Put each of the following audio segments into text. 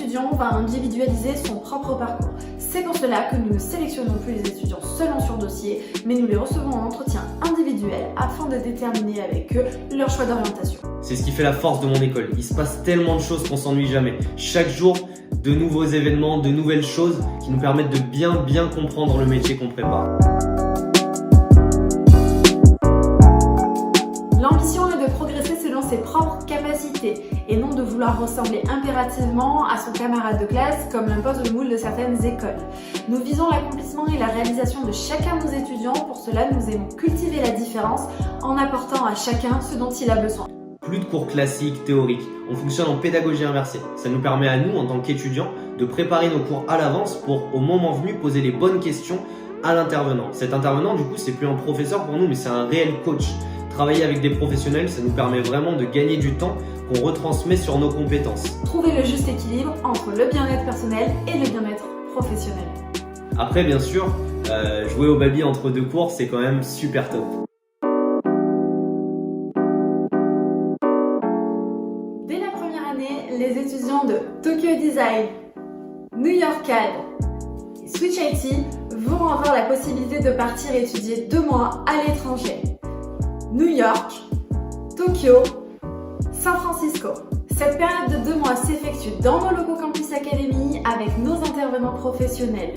étudiant va individualiser son propre parcours. C'est pour cela que nous ne sélectionnons plus les étudiants seulement sur dossier, mais nous les recevons en entretien individuel afin de déterminer avec eux leur choix d'orientation. C'est ce qui fait la force de mon école. Il se passe tellement de choses qu'on s'ennuie jamais. Chaque jour, de nouveaux événements, de nouvelles choses qui nous permettent de bien comprendre le métier qu'on prépare. L'ambition est de progresser selon ses propres capacités et non de vouloir ressembler impérativement à son camarade de classe comme l'impose le moule de certaines écoles. Nous visons l'accomplissement et la réalisation de chacun de nos étudiants. Pour cela, nous aimons cultiver la différence en apportant à chacun ce dont il a besoin. Plus de cours classiques, théoriques. On fonctionne en pédagogie inversée. Ça nous permet à nous, en tant qu'étudiants, de préparer nos cours à l'avance pour, au moment venu, poser les bonnes questions à l'intervenant. Cet intervenant, du coup, c'est plus un professeur pour nous, mais c'est un réel coach. Travailler avec des professionnels, ça nous permet vraiment de gagner du temps qu'on retransmet sur nos compétences. Trouver le juste équilibre entre le bien-être personnel et le bien-être professionnel. Après, bien sûr, jouer au baby entre deux cours, c'est quand même super top. Dès la première année, les étudiants de Tokyo Design, New York CAD et Switch IT vont avoir la possibilité de partir étudier 2 mois à l'étranger. New York, Tokyo, San Francisco. Cette période de 2 mois s'effectue dans nos locaux Campus Academy avec nos intervenants professionnels.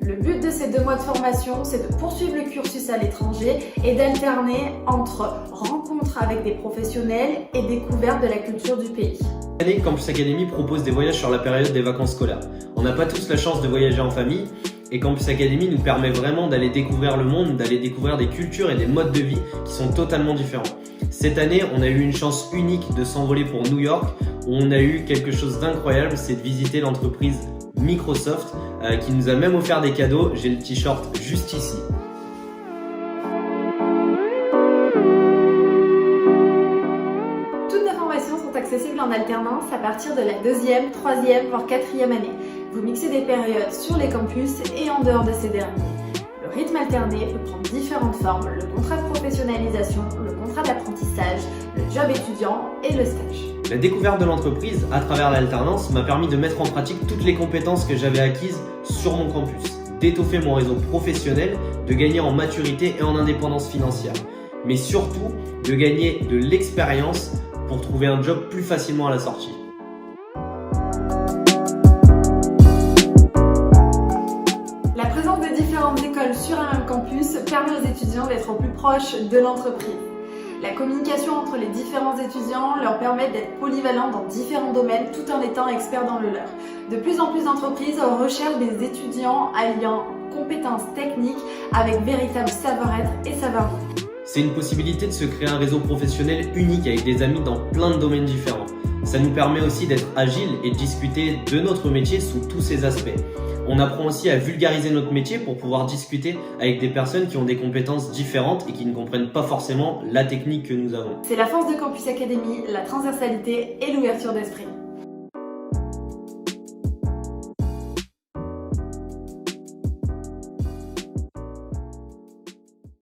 Le but de ces 2 mois de formation, c'est de poursuivre le cursus à l'étranger et d'alterner entre rencontres avec des professionnels et découverte de la culture du pays. Cette année, Campus Academy propose des voyages sur la période des vacances scolaires. On n'a pas tous la chance de voyager en famille et Campus Academy nous permet vraiment d'aller découvrir le monde, d'aller découvrir des cultures et des modes de vie qui sont totalement différents. Cette année, on a eu une chance unique de s'envoler pour New York où on a eu quelque chose d'incroyable, c'est de visiter l'entreprise Microsoft qui nous a même offert des cadeaux. J'ai le t-shirt juste ici. Toutes nos formations sont accessibles en alternance à partir de la 2e, 3e, voire 4e année. Vous mixez des périodes sur les campus et en dehors de ces derniers. Le rythme alterné peut prendre différentes formes, le contrat de professionnalisation, le contrat d'apprentissage, le job étudiant et le stage. La découverte de l'entreprise à travers l'alternance m'a permis de mettre en pratique toutes les compétences que j'avais acquises sur mon campus, d'étoffer mon réseau professionnel, de gagner en maturité et en indépendance financière, mais surtout de gagner de l'expérience pour trouver un job plus facilement à la sortie. La présence des différentes écoles sur un même campus permet aux étudiants d'être au plus proche de l'entreprise. La communication entre les différents étudiants leur permet d'être polyvalents dans différents domaines tout en étant experts dans le leur. De plus en plus d'entreprises recherchent des étudiants alliant compétences techniques avec véritable savoir-être et savoir-vivre. C'est une possibilité de se créer un réseau professionnel unique avec des amis dans plein de domaines différents. Ça nous permet aussi d'être agile et de discuter de notre métier sous tous ses aspects. On apprend aussi à vulgariser notre métier pour pouvoir discuter avec des personnes qui ont des compétences différentes et qui ne comprennent pas forcément la technique que nous avons. C'est la force de Campus Academy, la transversalité et l'ouverture d'esprit.